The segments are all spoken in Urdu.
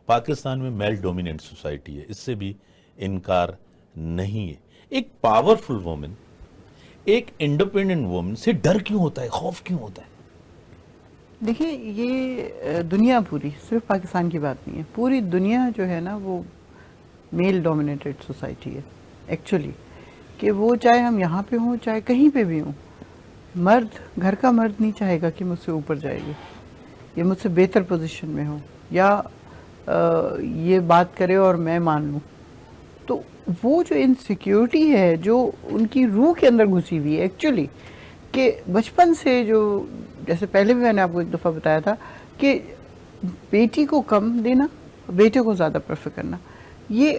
پاکستان میں میل ڈومیننٹ سوسائٹی ہے، اس سے بھی انکار نہیں ہے. ایک پاورفل وومن، ایک انڈیپینڈنٹ وومن سے ڈر کیوں ہوتا ہے، خوف کیوں ہوتا ہے؟ دیکھیے یہ دنیا پوری، صرف پاکستان کی بات نہیں ہے، پوری دنیا جو ہے نا وہ میل ڈومینیٹڈ سوسائٹی ہے ایکچولی. کہ وہ چاہے ہم یہاں پہ ہوں چاہے کہیں پہ بھی ہوں، مرد، گھر کا مرد نہیں چاہے گا کہ مجھ سے اوپر جائے گی یا مجھ سے بہتر پوزیشن میں ہو یا یہ بات کرے اور میں مان لوں. تو وہ جو انسیکیورٹی ہے جو ان کی روح کے اندر گھسی ہوئی ہے ایکچولی، کہ بچپن سے جو، جیسے پہلے بھی میں نے آپ کو ایک دفعہ بتایا تھا کہ بیٹی کو کم دینا، بیٹے کو زیادہ پریفر کرنا. یہ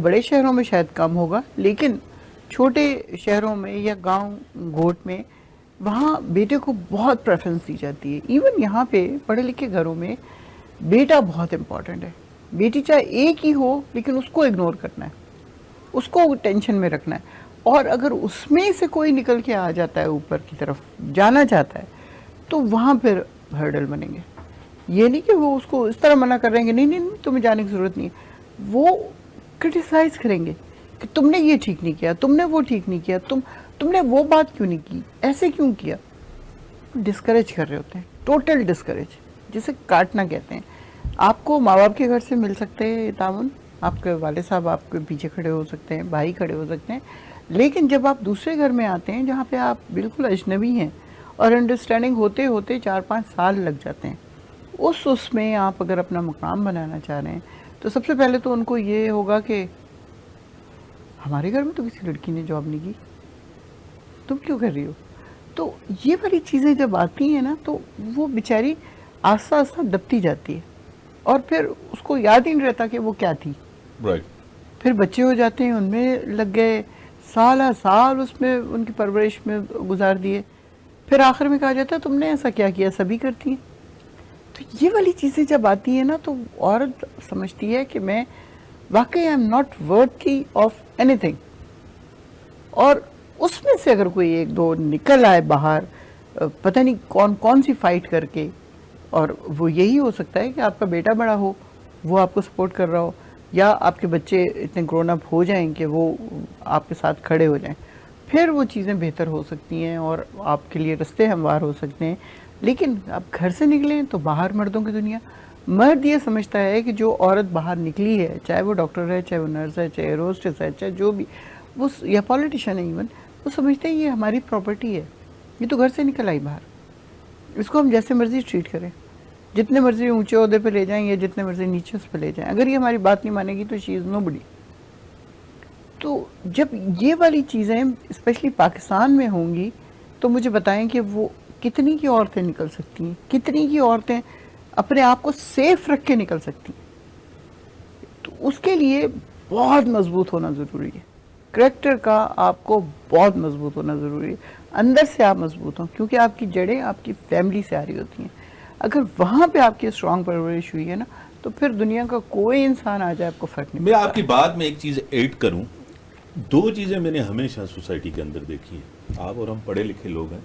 بڑے شہروں میں شاید کم ہوگا، لیکن چھوٹے شہروں میں یا گاؤں گھوٹ میں وہاں بیٹے کو بہت پریفرنس دی جاتی ہے. ایون یہاں پہ پڑھے لکھے گھروں میں بیٹا بہت امپورٹنٹ ہے. بیٹی چاہے ایک ہی ہو لیکن اس کو اگنور کرنا ہے، اس کو ٹینشن میں رکھنا ہے. اور اگر اس میں سے کوئی نکل کے آ جاتا ہے اوپر کی طرف جانا چاہتا ہے تو وہاں پھر ہرڈل بنیں گے. یہ نہیں کہ وہ اس کو اس طرح منع کر رہے ہیں کہ نہیں نہیں تمہیں جانے کی ضرورت نہیں ہے، وہ کرٹیسائز کریں گے کہ تم نے یہ ٹھیک نہیں کیا، تم نے وہ ٹھیک نہیں کیا، تم نے وہ بات کیوں نہیں کی، ایسے کیوں کیا. ڈسکریج کر رہے ہوتے ہیں، ٹوٹل ڈسکریج، جسے کاٹنا کہتے ہیں. آپ کو ماں باپ کے گھر سے مل سکتے ہیں یہ تعاون، آپ کے والد صاحب آپ کے پیچھے کھڑے ہو سکتے ہیں، بھائی کھڑے ہو سکتے ہیں، لیکن جب آپ دوسرے گھر میں آتے ہیں جہاں پہ آپ بالکل اجنبی ہیں اور انڈرسٹینڈنگ ہوتے ہوتے 4-5 سال لگ جاتے ہیں، اس میں آپ اگر اپنا مقام بنانا چاہ رہے ہیں تو سب سے پہلے تو ان کو یہ ہوگا کہ ہمارے گھر میں تو کسی لڑکی نے جاب نہیں کی، تم کیوں کر رہی ہو. تو یہ والی چیزیں جب آتی ہیں نا تو وہ بیچاری آہستہ آہستہ دبتی جاتی ہے اور پھر اس کو یاد ہی نہیں رہتا کہ وہ کیا تھی. رائٹ. پھر بچے ہو جاتے ہیں، ان میں لگ گئے سالہ سال، اس میں ان کی پرورش میں گزار دیے، پھر آخر میں کہا جاتا ہے تم نے ایسا کیا کیا، سبھی کرتی ہیں. تو یہ والی چیزیں جب آتی ہیں نا تو عورت سمجھتی ہے کہ میں واقعی I am not worthy of anything. اور اس میں سے اگر کوئی ایک دو نکل آئے باہر، پتہ نہیں کون سی فائٹ کر کے، اور وہ یہی ہو سکتا ہے کہ آپ کا بیٹا بڑا ہو، وہ آپ کو سپورٹ کر رہا ہو، یا آپ کے بچے اتنے گرون اپ ہو جائیں کہ وہ آپ کے ساتھ کھڑے ہو جائیں، پھر وہ چیزیں بہتر ہو سکتی ہیں اور آپ کے لیے رستے ہموار ہو سکتے ہیں. لیکن آپ گھر سے نکلیں تو باہر مردوں کی دنیا. مرد یہ سمجھتا ہے کہ جو عورت باہر نکلی ہے، چاہے وہ ڈاکٹر ہے، چاہے وہ نرس ہے، چاہے روسٹس ہے، چاہے جو بھی، وہ یا پولیٹیشین ہے ایون، وہ سمجھتے ہیں یہ ہماری پراپرٹی ہے، یہ تو گھر سے نکل آئی باہر، اس کو ہم جیسے مرضی ٹریٹ کریں، جتنے مرضی اونچے عہدے پہ لے جائیں یا جتنے مرضی نیچے اس پہ لے جائیں، اگر یہ ہماری بات نہیں مانے گی تو شی از نو بڈی. تو جب یہ والی چیزیں اسپیشلی پاکستان میں ہوں گی تو مجھے بتائیں کہ وہ کتنی کی عورتیں نکل سکتی ہیں، کتنی کی عورتیں اپنے آپ کو سیف رکھ کے نکل سکتی ہیں. تو اس کے لیے بہت مضبوط ہونا ضروری ہے، کریکٹر کا آپ کو بہت مضبوط ہونا ضروری ہے، اندر سے آپ مضبوط ہوں، کیونکہ آپ کی جڑیں آپ کی فیملی سے آ رہی ہوتی ہیں. اگر وہاں پہ آپ کی اسٹرانگ پرورش ہوئی ہے نا تو پھر دنیا کا کوئی انسان آ جائے آپ کو فرق نہیں میں پڑتا. آپ کی بات میں ایک چیز ایڈ کروں. 2 چیزیں میں نے ہمیشہ سوسائٹی کے اندر دیکھی ہیں. آپ اور ہم پڑھے لکھے لوگ ہیں،